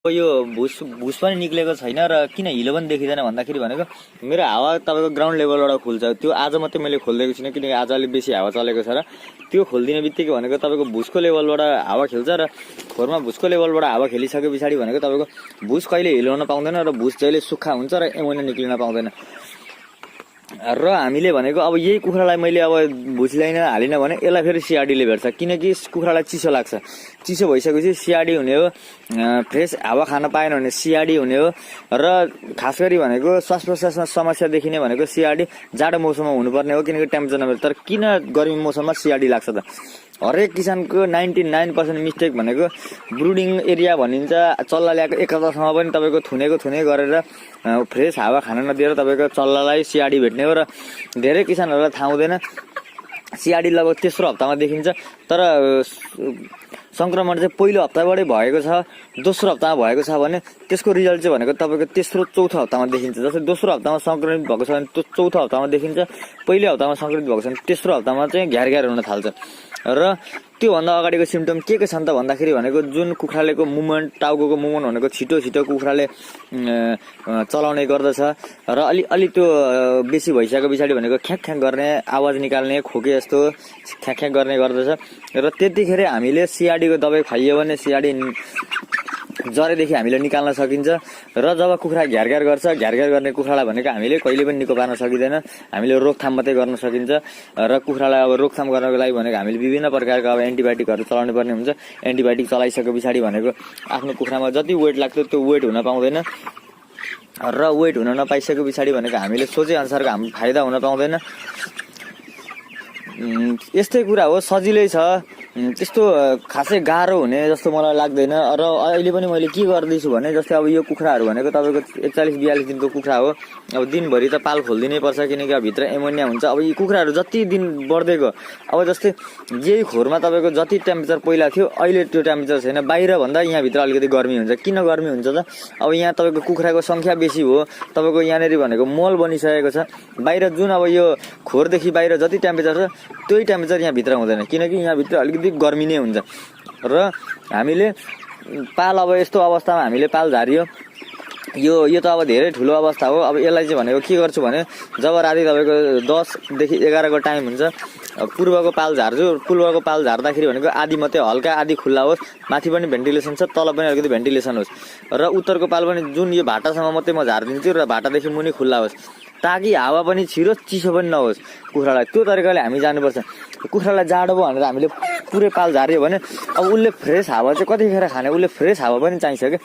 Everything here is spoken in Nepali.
यो भुस भुस पनि निक्लेको छैन र किन हिलो पनि देखिँदैन भन्दाखेरि भनेको मेरो हावा तपाईँको ग्राउन्ड लेभलबाट खुल्छ। त्यो आज मात्रै मैले खोलिदिएको छुइनँ किनकि आज अलिक बेसी हावा चलेको छ र त्यो खोलिदिने बित्तिकै भनेको तपाईँको भुसको लेभलबाट हावा खेल्छ र खोरमा भुसको लेभलबाट हावा खेलिसके पछाडि भनेको तपाईँको भुस कहिले हिलाउन पाउँदैन र भुस जहिले सुक्खा हुन्छ र एमोनिया निक्लिन पाउँदैन। र हामीले भनेको अब यही कुखुरालाई मैले अब भुस ल्याइन हालिनँ भने यसलाई फेरि सिआरडीले भेट्छ किनकि कुखुरालाई चिसो लाग्छ। चिसो भइसकेपछि सिआरडी हुने हो, फ्रेस हावा खान पाएन भने सिआरडी हुने हो र खास गरी भनेको श्वास प्रश्वासमा समस्या देखिने भनेको सिआरडी जाडो मौसममा हुनुपर्ने हो किनकि टेम्परेचर नभएर। तर किन गर्मी मौसममा सिआरडी लाग्छ त? हरेक किसानको 99% मिस्टेक भनेको ब्रुडिङ एरिया भनिन्छ। चल्ला ल्याएको एक हप्तासम्म पनि तपाईँको थुने गरेर फ्रेस हावा खान नदिएर तपाईँको चल्लालाई सिआरडी भेट्ने हो र धेरै किसानहरूलाई थाहा हुँदैन। सिआरडी लगभग तेस्रो हप्तामा देखिन्छ तर संक्रमण चाहिँ पहिलो हप्ताबाटै भएको छ, दोस्रो हप्तामा भएको छ भने त्यसको रिजल्ट चाहिँ भनेको तपाईँको तेस्रो चौथो हप्तामा देखिन्छ। जस्तै दोस्रो हप्तामा संक्रमित भएको छ भने त्यो चौथो हप्तामा देखिन्छ, पहिलो हप्तामा संक्रमित भएको छ भने तेस्रो हप्तामा चाहिँ घ्यार हुन थाल्छ। र त्योभन्दा अगाडिको सिम्टम के छन् त भन्दाखेरि भनेको जुन कुखुरालेको मुभमेन्ट, टाउको मुभमेन्ट भनेको छिटो कुखुराले चलाउने गर्दछ र अलि त्यो बेसी भइसकेको पछाडि भनेको ख्याक गर्ने आवाज निकाल्ने, खोके जस्तो ख्याक गर्ने गर्दछ र त्यतिखेर हामीले सिआरडीको दबाई खुवाइयो भने सिआरडी जरेदेखि हामीले निकाल्न सकिन्छ। र जब कुखुरा घ्यार गर्छ, घ्यार गर्ने कुखुरालाई भनेको हामीले कहिले पनि निको पार्न सकिँदैन, हामीले रोकथाम मात्रै गर्न सकिन्छ। र कुखुरालाई अब रोकथाम गर्नको लागि भनेको हामीले विभिन्न प्रकारको अब एन्टिबायोटिकहरू चलाउनु पर्ने हुन्छ। एन्टिबायोटिक चलाइसके पछाडि भनेको आफ्नो कुखुरामा जति वेट लाग्थ्यो त्यो वेट हुन पाउँदैन र वेट हुन नपाइसके पछाडि भनेको हामीले सोचे अनुसारको हाम्रो फाइदा हुन पाउँदैन। यस्तै कुरा हो, सजिलै छ, त्यस्तो खासै गाह्रो हुने जस्तो मलाई लाग्दैन। र अहिले पनि मैले के गर्दैछु भने जस्तै अब यो कुखुराहरू भनेको तपाईँको 41-42 दिनको कुखुरा हो। अब दिनभरि त पाल खोलिदिनै पर्छ किनकि अब भित्र एमोनिया हुन्छ। अब यी कुखुराहरू जति दिन बढ्दै गयो, अब जस्तै यही खोरमा तपाईँको जति टेम्परेचर पहिला थियो अहिले त्यो टेम्परेचर छैन। बाहिर भन्दा यहाँभित्र अलिकति गर्मी हुन्छ। किन गर्मी हुन्छ त? अब यहाँ तपाईँको कुखुराको सङ्ख्या बेसी हो, तपाईँको यहाँनिर भनेको मल बनिसकेको छ। बाहिर जुन अब यो खोरदेखि बाहिर जति टेम्परेचर छ त्यही टेम्परेचर यहाँभित्र हुँदैन किनकि यहाँभित्र अलिकति गर्मी नै हुन्छ। र हामीले पाल अब यस्तो अवस्थामा हामीले पाल झारियो, यो त अब धेरै ठुलो अवस्था हो। अब यसलाई चाहिँ भनेको के गर्छु भने जब राति तपाईँको 10 देखि 11 को टाइम हुन्छ पूर्वको पाल झार्छु। पूर्वको पाल झार्दाखेरि भनेको आधी मात्रै हल्का आधी खुल्ला होस्, माथि पनि भेन्टिलेसन छ, तल पनि अलिकति भेन्टिलेसन होस्। र उत्तरको पाल पनि जुन यो भाटासम्म मात्रै म झारिदिन्छु र भाटादेखि मुनि खुल्ला होस् ताकि हावा पनि छिरोस्, चिसो पनि नहोस् कुखुरालाई। त्यो तरिकाले हामी जानुपर्छ। कुखुरालाई जाडो भयो भनेर हामीले पुरै पाल झार्यो भने अब उसले फ्रेस हावा चाहिँ कतिखेर खाने, उसले फ्रेस हावा पनि चाहिन्छ क्या।